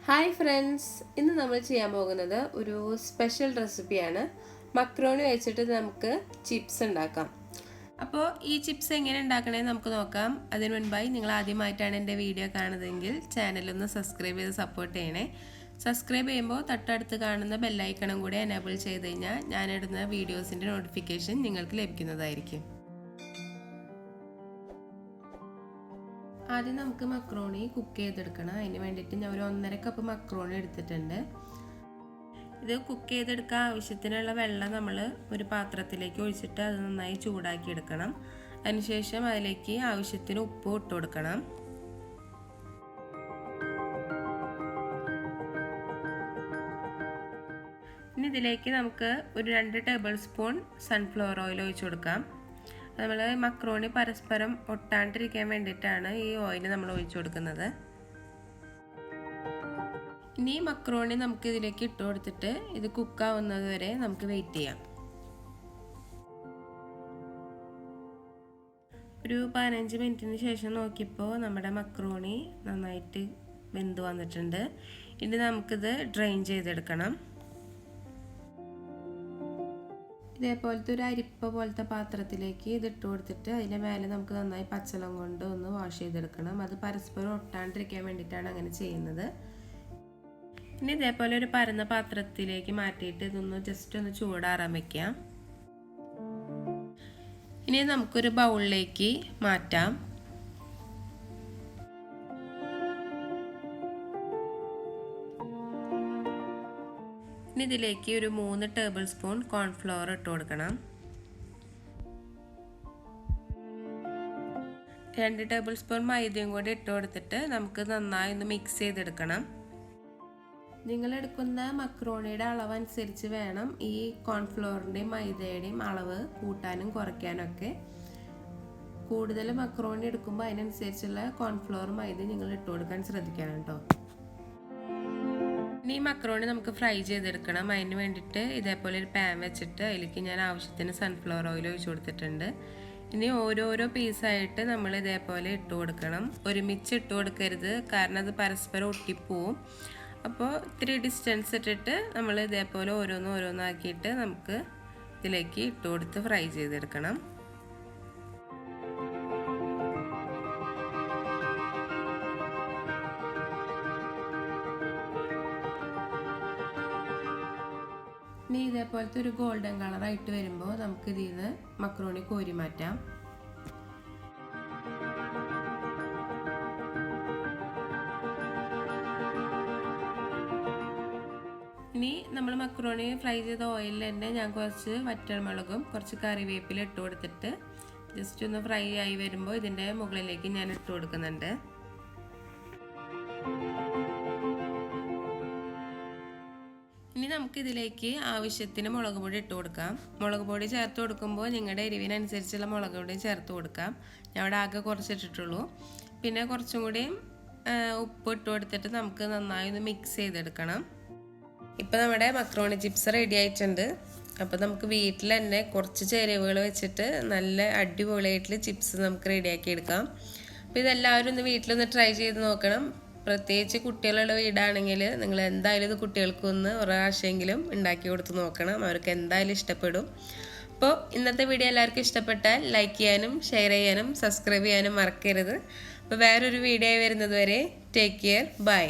Hi friends, ഇന്ന് നമ്മൾ ചെയ്യാൻ പോകുന്നത് ഒരു സ്പെഷ്യൽ റെസിപ്പിയാണ്. മക്രോണി വെച്ചിട്ട് നമുക്ക് ചിപ്സ് ഉണ്ടാക്കാം. അപ്പോൾ ഈ ചിപ്സ് എങ്ങനെ ഉണ്ടാക്കണമെന്ന് നമുക്ക് നോക്കാം. അതിനു മുൻപായി നിങ്ങൾ ആദ്യമായിട്ടാണ് എൻ്റെ വീഡിയോ കാണുന്നതെങ്കിൽ ചാനലൊന്ന് സബ്സ്ക്രൈബ് ചെയ്ത് സപ്പോർട്ട് ചെയ്യണേ. സബ്സ്ക്രൈബ് ചെയ്യുമ്പോൾ തൊട്ടടുത്ത് കാണുന്ന ബെല്ലൈക്കണും കൂടി എനേബിൾ ചെയ്ത് കഴിഞ്ഞാൽ ഞാനിടുന്ന വീഡിയോസിൻ്റെ നോട്ടിഫിക്കേഷൻ നിങ്ങൾക്ക് ലഭിക്കുന്നതായിരിക്കും. ആദ്യം നമുക്ക് മക്രോണി കുക്ക് ചെയ്തെടുക്കണം. അതിന് വേണ്ടിയിട്ട് ഞാൻ ഒരു 1.5 കപ്പ് മക്രോണി എടുത്തിട്ടുണ്ട്. ഇത് കുക്ക് ചെയ്തെടുക്കാൻ ആവശ്യത്തിനുള്ള വെള്ളം നമ്മൾ ഒരു പാത്രത്തിലേക്ക് ഒഴിച്ചിട്ട് അത് നന്നായി ചൂടാക്കി എടുക്കണം. അതിനുശേഷം അതിലേക്ക് ആവശ്യത്തിന് ഉപ്പ് ഇട്ട് കൊടുക്കണം. ഇനി ഇതിലേക്ക് നമുക്ക് ഒരു 2 ടേബിൾ സ്പൂൺ സൺഫ്ലവർ ഓയിൽ ഒഴിച്ചു കൊടുക്കാം. നമ്മൾ മക്രോണി പരസ്പരം ഒട്ടാണ്ടിരിക്കാൻ വേണ്ടിയിട്ടാണ് ഈ ഓയിൽ നമ്മൾ ഒഴിച്ചു കൊടുക്കുന്നത്. ഇനി മക്രോണി നമുക്ക് ഇതിലേക്ക് ഇട്ട് കൊടുത്തിട്ട് ഇത് കുക്കാവുന്നത് വരെ നമുക്ക് വെയിറ്റ് ചെയ്യാം. ഒരു 15 മിനിറ്റിന് ശേഷം നോക്കിയപ്പോൾ നമ്മുടെ മക്രോണി നന്നായിട്ട് വെന്ത് വന്നിട്ടുണ്ട്. ഇനി നമുക്കിത് ഡ്രെയിൻ ചെയ്തെടുക്കണം. ഇതേപോലത്തെ ഒരു അരിപ്പ പോലത്തെ പാത്രത്തിലേക്ക് ഇതിട്ട് കൊടുത്തിട്ട് അതിൻ്റെ മേലെ നമുക്ക് നന്നായി പച്ചവെള്ളം കൊണ്ട് ഒന്ന് വാഷ് ചെയ്തെടുക്കണം. അത് പരസ്പരം ഒട്ടാണ്ടിരിക്കാൻ വേണ്ടിയിട്ടാണ് അങ്ങനെ ചെയ്യുന്നത്. ഇനി ഇതേപോലെ ഒരു പരന്ന പാത്രത്തിലേക്ക് മാറ്റിയിട്ട് ഇതൊന്ന് ജസ്റ്റ് ഒന്ന് ചൂടാറാൻ വെക്കാം. ഇനി നമുക്കൊരു ബൗളിലേക്ക് മാറ്റാം. ഇനി ഇതിലേക്ക് ഒരു 3 ടേബിൾ സ്പൂൺ കോൺഫ്ലവർ ഇട്ട് കൊടുക്കണം. 2 ടേബിൾ സ്പൂൺ മൈദയും കൂടി ഇട്ട് കൊടുത്തിട്ട് നമുക്ക് നന്നായി ഒന്ന് മിക്സ് ചെയ്തെടുക്കണം. നിങ്ങൾ എടുക്കുന്ന മക്രോണിയുടെ അളവ് അനുസരിച്ച് വേണം ഈ കോൺഫ്ലവറിൻ്റെയും മൈദയുടെയും അളവ് കൂട്ടാനും കുറയ്ക്കാനും ഒക്കെ. കൂടുതൽ മക്രോണി എടുക്കുമ്പോൾ അതിനനുസരിച്ചുള്ള കോൺഫ്ലവർ മൈദ നിങ്ങൾ ഇട്ട് കൊടുക്കാൻ ശ്രദ്ധിക്കണം കേട്ടോ. ഇനി മക്രോണി നമുക്ക് ഫ്രൈ ചെയ്തെടുക്കണം. അതിന് വേണ്ടിയിട്ട് ഇതേപോലെ ഒരു പാൻ വെച്ചിട്ട് അതിലേക്ക് ഞാൻ ആവശ്യത്തിന് സൺഫ്ലവർ ഓയിൽ ഒഴിച്ചു കൊടുത്തിട്ടുണ്ട്. ഇനി ഓരോരോ പീസായിട്ട് നമ്മൾ ഇതേപോലെ ഇട്ട് കൊടുക്കണം. ഒരുമിച്ച് ഇട്ട് കൊടുക്കരുത്, കാരണം അത് പരസ്പരം ഒട്ടിപ്പോവും. അപ്പോൾ ഇത്തിരി ഡിസ്റ്റൻസ് ഇട്ടിട്ട് നമ്മൾ ഇതേപോലെ ഓരോന്നാക്കിയിട്ട് നമുക്ക് ഇതിലേക്ക് ഇട്ട് കൊടുത്ത് ഫ്രൈ ചെയ്തെടുക്കണം. ഇനി ഇതേപോലത്തെ ഒരു ഗോൾഡൻ കളറായിട്ട് വരുമ്പോൾ നമുക്ക് ഇതിൽ നിന്ന് മക്രോണി കോരി മാറ്റാം. ഇനി നമ്മൾ മക്രോണി ഫ്രൈ ചെയ്ത ഓയിലിൽ തന്നെ ഞാൻ കുറച്ച് വറ്റൽമുളകും കുറച്ച് കറിവേപ്പില ഇട്ട് കൊടുത്തിട്ട് ജസ്റ്റ് ഒന്ന് ഫ്രൈ ആയി വരുമ്പോൾ ഇതിൻ്റെ മുകളിലേക്ക് ഞാൻ ഇട്ട് കൊടുക്കുന്നുണ്ട്. ഇനി നമുക്കിതിലേക്ക് ആവശ്യത്തിന് മുളക് പൊടി ഇട്ട് കൊടുക്കാം. മുളക് പൊടി ചേർത്ത് കൊടുക്കുമ്പോൾ നിങ്ങളുടെ എരിവിനനുസരിച്ചുള്ള മുളക് പൊടി ചേർത്ത് കൊടുക്കാം. ഞാൻ അവിടെ ആകെ കുറച്ചിട്ടിട്ടുള്ളൂ. പിന്നെ കുറച്ചും കൂടി ഉപ്പ് ഇട്ട് കൊടുത്തിട്ട് നമുക്ക് നന്നായി ഒന്ന് മിക്സ് ചെയ്തെടുക്കണം. ഇപ്പോൾ നമ്മുടെ മക്രോണി ചിപ്സ് റെഡി ആയിട്ടുണ്ട്. അപ്പോൾ നമുക്ക് വീട്ടിൽ തന്നെ കുറച്ച് ചേരുവകൾ വെച്ചിട്ട് നല്ല അടിപൊളിയായിട്ടുള്ള ചിപ്സ് നമുക്ക് റെഡിയാക്കി എടുക്കാം. അപ്പോൾ ഇതെല്ലാവരും ഒന്ന് വീട്ടിലൊന്ന് ട്രൈ ചെയ്ത് നോക്കണം. പ്രത്യേകിച്ച് കുട്ടികളുടെ വീടാണെങ്കിൽ നിങ്ങൾ എന്തായാലും ഇത് കുട്ടികൾക്കൊന്ന് ഒരു പ്രാവശ്യമെങ്കിലും ഉണ്ടാക്കി കൊടുത്ത് നോക്കണം. അവർക്ക് എന്തായാലും ഇഷ്ടപ്പെടും. അപ്പോൾ ഇന്നത്തെ വീഡിയോ എല്ലാവർക്കും ഇഷ്ടപ്പെട്ടാൽ ലൈക്ക് ചെയ്യാനും ഷെയർ ചെയ്യാനും സബ്സ്ക്രൈബ് ചെയ്യാനും മറക്കരുത്. അപ്പോൾ വേറൊരു വീഡിയോ വരുന്നത് വരെ ടേക്ക് കെയർ. ബൈ.